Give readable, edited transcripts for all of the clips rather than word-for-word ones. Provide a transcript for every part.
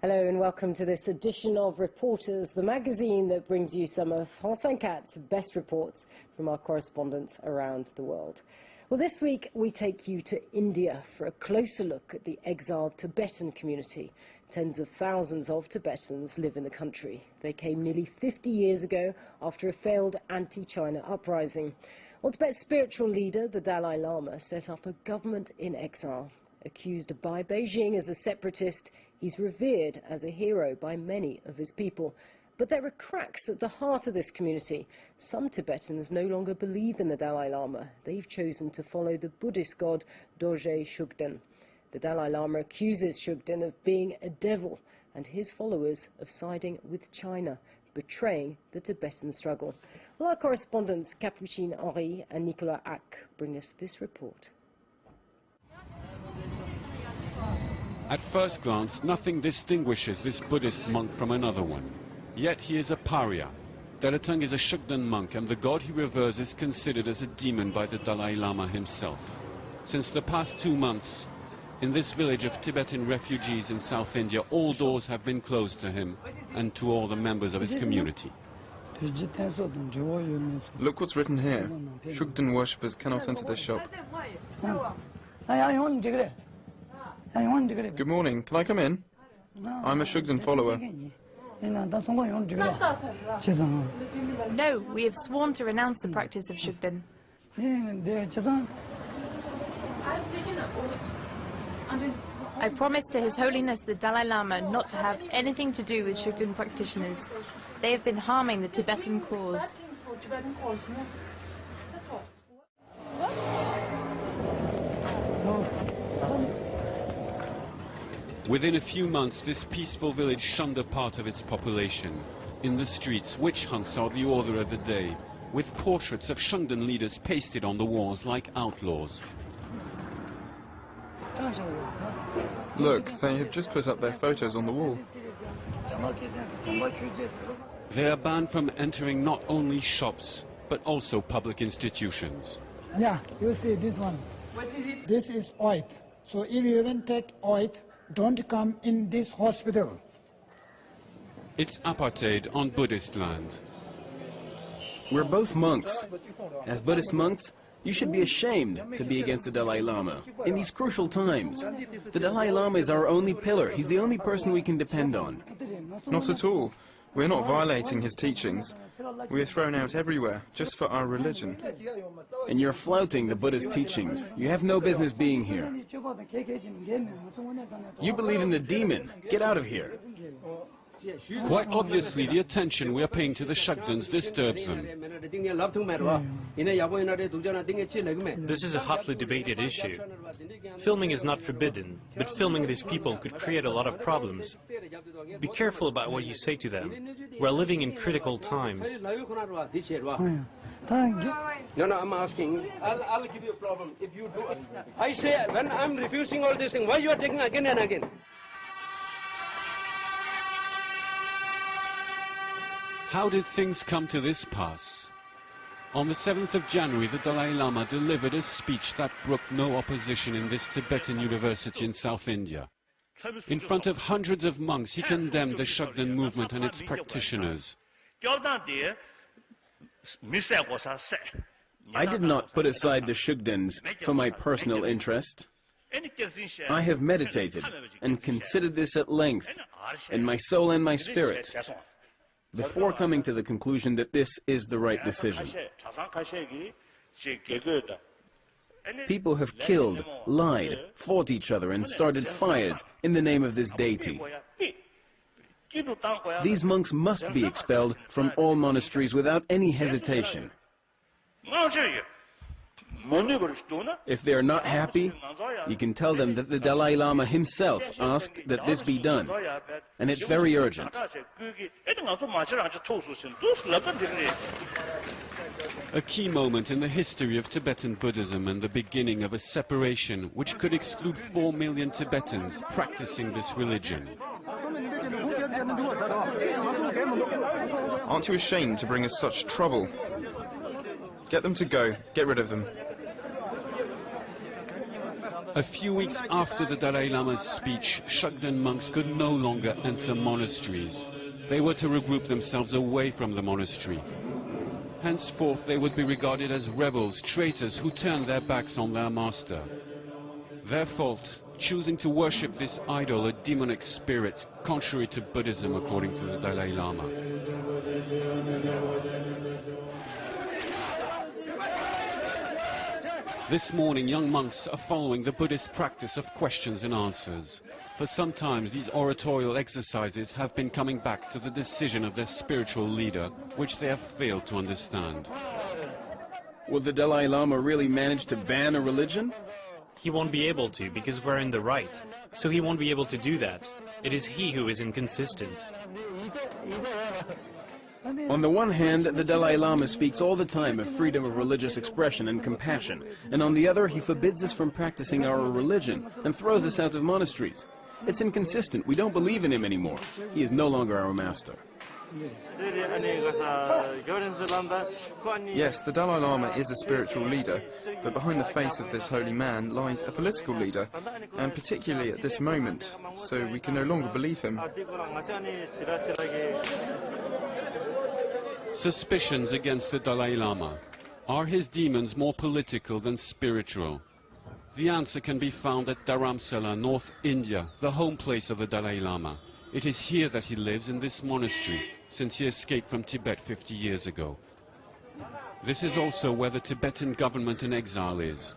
Hello and welcome to this edition of Reporters, the magazine that brings you some of France 24's best reports from our correspondents around the world. Well, this week we take you to India for a closer look at the exiled Tibetan community. Tens of thousands of Tibetans live in the country. They came nearly 50 years ago after a failed anti-China uprising. Well, Tibet's spiritual leader, the Dalai Lama, set up a government in exile. Accused by Beijing as a separatist, he's revered as a hero by many of his people. But there are cracks at the heart of this community. Some Tibetans no longer believe in the Dalai Lama. They've chosen to follow the Buddhist god Dorje Shugden. The Dalai Lama accuses Shugden of being a devil and his followers of siding with China, betraying the Tibetan struggle. Well, our correspondents Capucine Henry and Nicolas Ack bring us this report. At first glance, nothing distinguishes this Buddhist monk from another one. Yet he is a pariah. Dalatang is a Shugden monk, and the god he reveres is considered as a demon by the Dalai Lama himself. Since the past 2 months, in this village of Tibetan refugees in South India, all doors have been closed to him and to all the members of his community. Look what's written here. Shugden worshippers cannot enter the shop. Good morning, can I come in? I'm a Shugden follower. No, we have sworn to renounce the practice of Shugden. I promise to His Holiness the Dalai Lama not to have anything to do with Shugden practitioners. They have been harming the Tibetan cause. Within a few months, this peaceful village shunned a part of its population. In the streets, witch hunts are the order of the day, with portraits of Shugden leaders pasted on the walls like outlaws. Look, they have just put up their photos on the wall. They are banned from entering not only shops, but also public institutions. Yeah, you see this one. What is it? This is oil. So if you even take oil, don't come in this hospital. It's apartheid on Buddhist land. We're both monks. As Buddhist monks, you should be ashamed to be against the Dalai Lama in these crucial times. The Dalai Lama is our only pillar. He's the only person we can depend on. Not at all. We're not violating his teachings. We are thrown out everywhere, just for our religion. And you're flouting the Buddhist teachings. You have no business being here. You believe in the demon. Get out of here. Quite obviously, the attention we are paying to the Shugdens disturbs them. This is a hotly debated issue. Filming is not forbidden, but filming these people could create a lot of problems. Be careful about what you say to them. We're living in critical times. No, I'm asking. I'll give you a problem if you do it. I say, when I'm refusing all these things, why you are taking again and again? How did things come to this pass? On the 7th of January, the Dalai Lama delivered a speech that brooked no opposition in this Tibetan university in South India. In front of hundreds of monks, he condemned the Shugden movement and its practitioners. I did not put aside the Shugdens for my personal interest. I have meditated and considered this at length, in my soul and my spirit, before coming to the conclusion that this is the right decision. People have killed, lied, fought each other, and started fires in the name of this deity. These monks must be expelled from all monasteries without any hesitation. If they are not happy, you can tell them that the Dalai Lama himself asked that this be done, and it's very urgent. A key moment in the history of Tibetan Buddhism and the beginning of a separation which could exclude 4 million Tibetans practicing this religion. Aren't you ashamed to bring us such trouble? Get them to go. Get rid of them. A few weeks after the Dalai Lama's speech, Shugden monks could no longer enter monasteries. They were to regroup themselves away from the monastery. Henceforth, they would be regarded as rebels, traitors who turned their backs on their master. Their fault, choosing to worship this idol, a demonic spirit, contrary to Buddhism, according to the Dalai Lama. This morning, young monks are following the Buddhist practice of questions and answers. For some time, these oratorial exercises have been coming back to the decision of their spiritual leader, which they have failed to understand. Will the Dalai Lama really manage to ban a religion? He won't be able to because we're in the right. So he won't be able to do that. It is he who is inconsistent. On the one hand, the Dalai Lama speaks all the time of freedom of religious expression and compassion, and on the other, he forbids us from practicing our religion and throws us out of monasteries. It's inconsistent. We don't believe in him anymore. He is no longer our master. Yes, the Dalai Lama is a spiritual leader, but behind the face of this holy man lies a political leader, and particularly at this moment, so we can no longer believe him. Suspicions against the Dalai Lama. Are his demons more political than spiritual? The answer can be found at Dharamsala, North India, the home place of the Dalai Lama. It is here that he lives in this monastery, since he escaped from Tibet 50 years ago. This is also where the Tibetan government in exile is.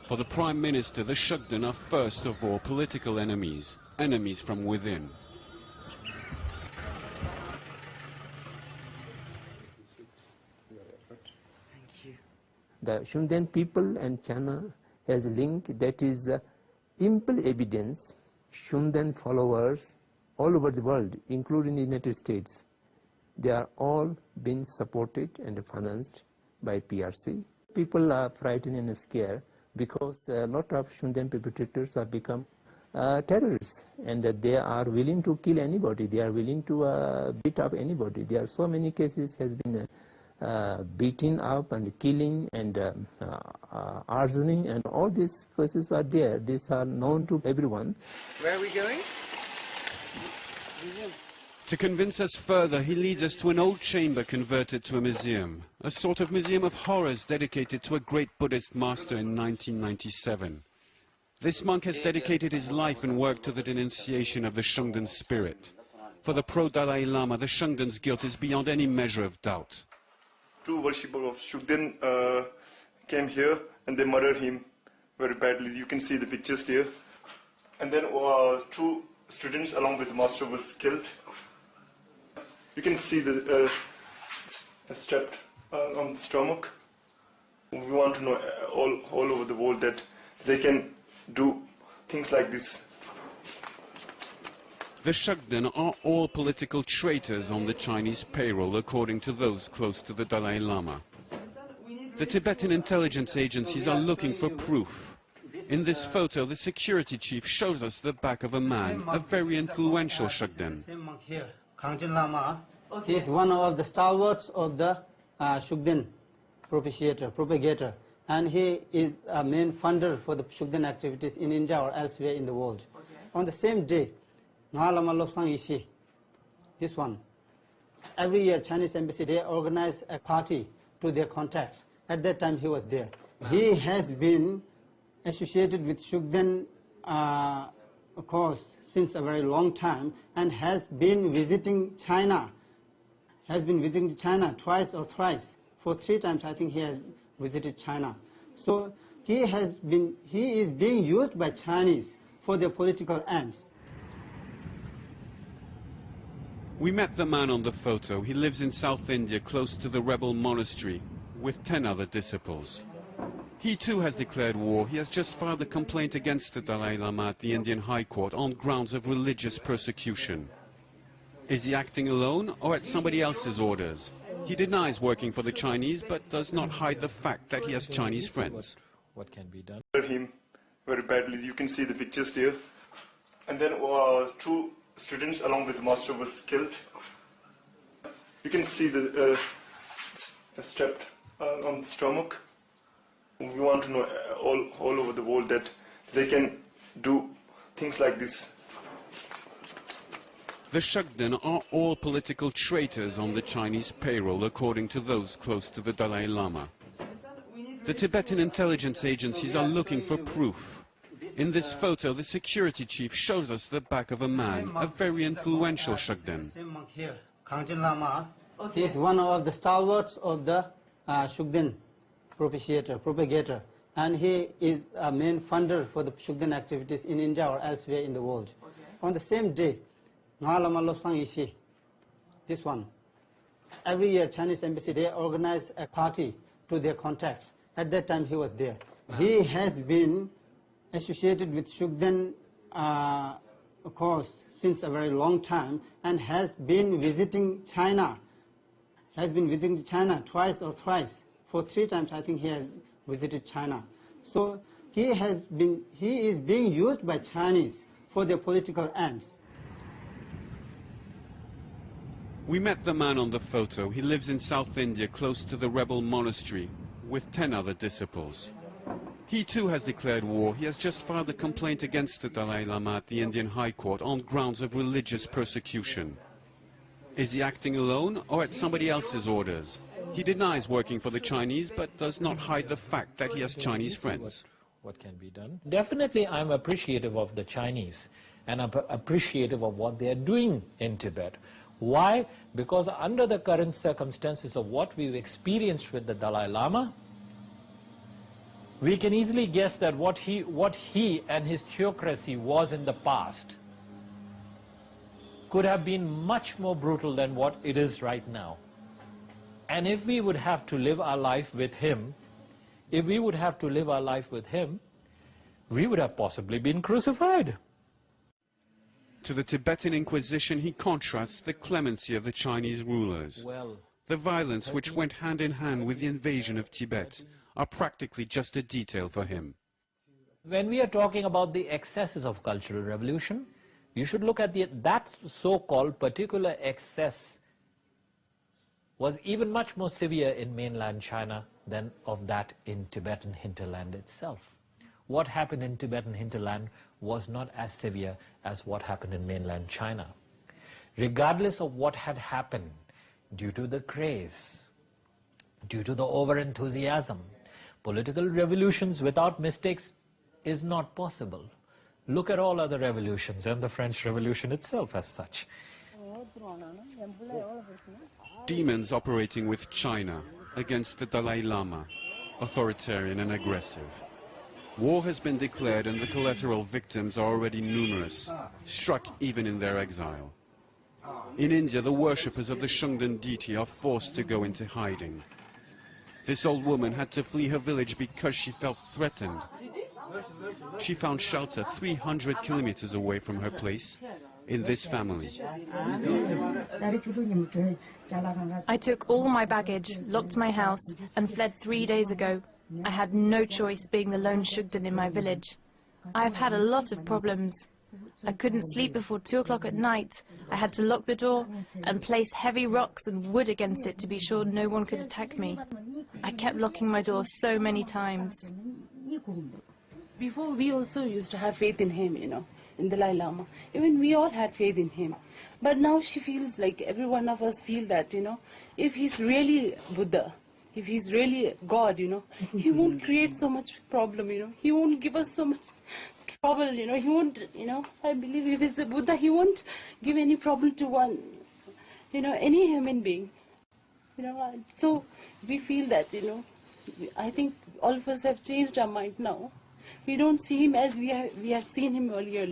For the Prime Minister, the Shugden are first of all political enemies, enemies from within. The Shugden people and China has a link that is ample evidence. Shugden followers all over the world, including the United States, they are all being supported and financed by PRC. People are frightened and scared because a lot of Shugden perpetrators have become terrorists, and they are willing to kill anybody. They are willing to beat up anybody. There are so many cases has been beating up and killing and arsoning, and all these cases are there. These are known to everyone. Where are we going? To convince us further, he leads us to an old chamber converted to a museum, a sort of museum of horrors dedicated to a great Buddhist master in 1997. This monk has dedicated his life and work to the denunciation of the Shugden spirit. For the pro-Dalai Lama, the Shugden's guilt is beyond any measure of doubt. Two worshippers of Shugden came here and they murdered him very badly. You can see the pictures there. And then two students along with the master was killed. You can see the strapped on the stomach. We want to know all over the world that they can do things like this. The Shugden are all political traitors on the Chinese payroll, according to those close to the Dalai Lama. The Tibetan intelligence agencies are looking for proof. In this photo, the security chief shows us the back of a man, a very influential Shugden. He is one of the stalwarts of the Shugden propagator, and he is a main funder for the Shugden activities in India or elsewhere in the world. On the same day, this one, every year Chinese embassy, they organize a party to their contacts. At that time he was there. He has been associated with Shugden cause since a very long time and has been visiting China. Twice or thrice. For 3 times I think he has visited China. So he is being used by Chinese for their political ends. We met the man on the photo. He lives in South India, close to the rebel monastery, with 10 other disciples. He too has declared war. He has just filed a complaint against the Dalai Lama at the Indian High Court on grounds of religious persecution. Is he acting alone or at somebody else's orders? He denies working for the Chinese, but does not hide the fact that he has Chinese friends. What can be done? Him very badly. You can see the pictures there. And then two students along with the master was killed. You can see the strapped on the stomach. We want to know all over the world that they can do things like this. The Shugden are all political traitors on the Chinese payroll, according to those close to the Dalai Lama. The Tibetan intelligence agencies are looking for proof. In this photo, the security chief shows us the back of a man, a very influential Shugden. Same monk here, Kangchen Lama. He is one of the stalwarts of the Shugden propagator, and he is a main funder for the Shugden activities in India or elsewhere in the world. On the same day, this one, every year Chinese embassy, they organize a party to their contacts. At that time he was there. He has been associated with Shugden cause since a very long time and has been visiting China. Twice or thrice. For 3 times I think he has visited China. So he is being used by Chinese for their political ends. We met the man on the photo. He lives in South India, close to the rebel monastery, with 10 other disciples. He too has declared war. He has just filed a complaint against the Dalai Lama at the Indian High Court on grounds of religious persecution. Is he acting alone or at somebody else's orders? He denies working for the Chinese, but does not hide the fact that he has Chinese friends. What can be done? Definitely I'm appreciative of the Chinese, and I'm appreciative of what they are doing in Tibet. Why? Because under the current circumstances of what we've experienced with the Dalai Lama, we can easily guess that what he and his theocracy was in the past could have been much more brutal than what it is right now. And if we would have to live our life with him, we would have possibly been crucified. To the Tibetan Inquisition, he contrasts the clemency of the Chinese rulers. The violence which went hand in hand with the invasion of Tibet are practically just a detail for him. When we are talking about the excesses of cultural revolution, you should look at that so-called particular excess was even much more severe in mainland China than of that in Tibetan hinterland itself. What happened in Tibetan hinterland was not as severe as what happened in mainland China. Regardless of what had happened, due to the craze, due to the over-enthusiasm, political revolutions without mistakes is not possible. Look at all other revolutions and the French Revolution itself as such. Demons operating with China against the Dalai Lama, authoritarian and aggressive. War has been declared and the collateral victims are already numerous, struck even in their exile. In India, the worshippers of the Shugden deity are forced to go into hiding. This old woman had to flee her village because she felt threatened. She found shelter 300 kilometers away from her place in this family. I took all my baggage, locked my house, and fled 3 days ago. I had no choice being the lone Shugden in my village. I have had a lot of problems. I couldn't sleep before 2 o'clock at night. I had to lock the door and place heavy rocks and wood against it to be sure no one could attack me. I kept locking my door so many times. Before, we also used to have faith in him, in the Dalai Lama. Even we all had faith in him. But now she feels like every one of us feel that, if he's really Buddha, if he's really God, he won't create so much problem, he won't give us so much trouble, he won't, I believe if he's a Buddha, he won't give any problem to one, any human being, so we feel that, I think all of us have changed our mind now. We don't see him as we have seen him earlier,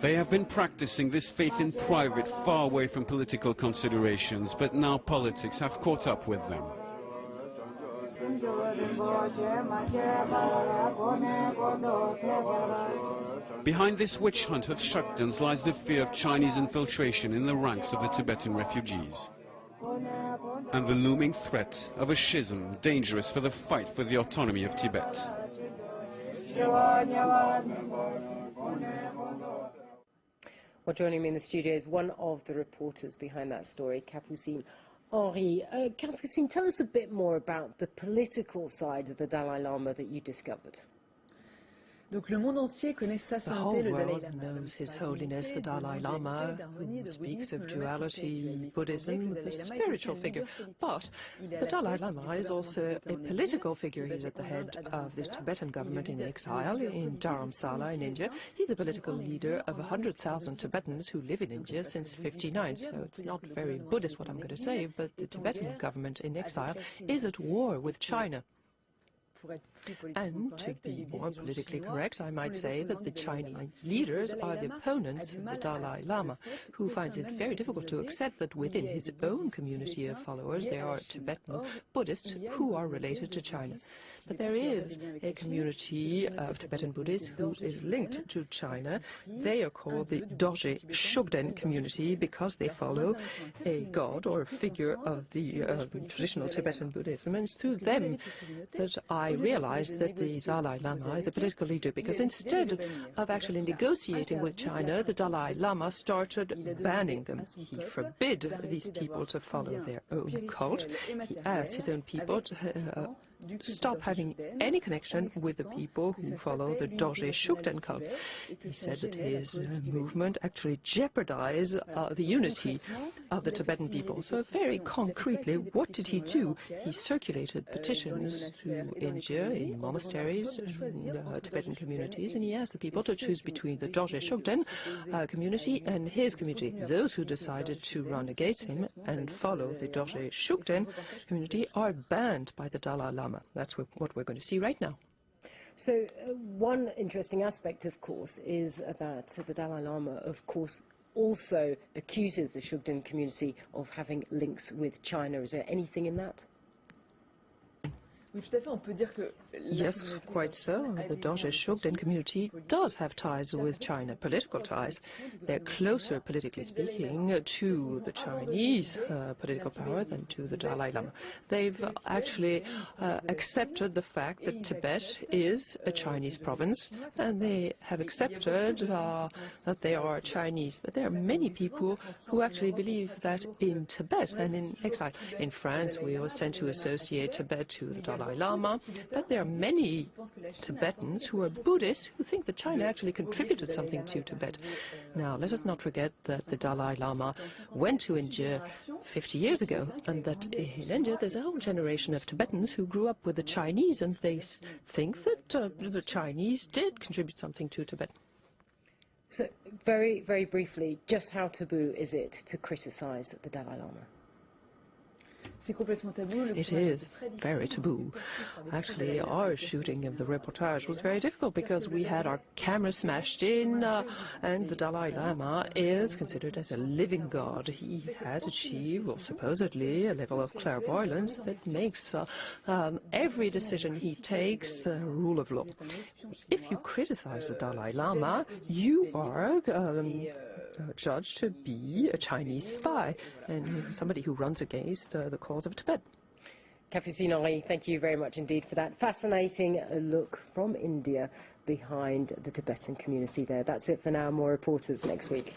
They have been practicing this faith in private, far away from political considerations, but now politics have caught up with them. Behind this witch hunt of Shugdens lies the fear of Chinese infiltration in the ranks of the Tibetan refugees, and the looming threat of a schism dangerous for the fight for the autonomy of Tibet. Well, joining me in the studio is one of the reporters behind that story, Capucine Henri. Capucine, tell us a bit more about the political side of the Dalai Lama that you discovered. The whole world knows His Holiness the Dalai Lama, who speaks of duality, Buddhism, the spiritual figure. But the Dalai Lama is also a political figure. He's at the head of the Tibetan government in exile in Dharamsala in India. He's a political leader of 100,000 Tibetans who live in India since '59. So it's not very Buddhist what I'm going to say, but the Tibetan government in exile is at war with China. And to be more politically correct, I might say that the Chinese leaders are the opponents of the Dalai Lama, who finds it very difficult to accept that within his own community of followers there are Tibetan Buddhists who are related to China. But there is a community of Tibetan Buddhists who is linked to China. They are called the Dorje Shugden community because they follow a god or a figure of the traditional Tibetan Buddhism. And it's through them that I realized that the Dalai Lama is a political leader, because instead of actually negotiating with China, the Dalai Lama started banning them. He forbid these people to follow their own cult. He asked his own people to stop having any connection with the people who follow the Dorje Shugden cult. He said that his movement actually jeopardized the unity of the Tibetan people. So very concretely, what did he do? He circulated petitions to India in monasteries, in Tibetan communities, and he asked the people to choose between the Dorje Shugden community and his community. Those who decided to run against him and follow the Dorje Shugden community are banned by the Dalai Lama. That's what we're going to see right now. So one interesting aspect, of course, is that the Dalai Lama, of course, also accuses the Shugden community of having links with China. Is there anything in that? Yes, quite so. The Dorje Shugden community does have ties with China, political ties. They're closer, politically speaking, to the Chinese political power than to the Dalai Lama. They've actually accepted the fact that Tibet is a Chinese province, and they have accepted that they are Chinese. But there are many people who actually believe that in Tibet and in exile. In France, we always tend to associate Tibet to the Dalai Lama, but there are many Tibetans who are Buddhists who think that China actually contributed something to Tibet. Now, let us not forget that the Dalai Lama went to India 50 years ago, and that in India there's a whole generation of Tibetans who grew up with the Chinese, and they think that the Chinese did contribute something to Tibet. So, very, very briefly, just how taboo is it to criticize the Dalai Lama? It is very taboo. Actually, our shooting of the reportage was very difficult because we had our camera smashed in, and the Dalai Lama is considered as a living god. He has achieved, well, supposedly, a level of clairvoyance that makes every decision he takes rule of law. If you criticize the Dalai Lama, you are judged to be a Chinese spy and somebody who runs against the cause of Tibet. Capucine Henri, thank you very much indeed for that fascinating look from India behind the Tibetan community there. That's it for now. More reporters next week.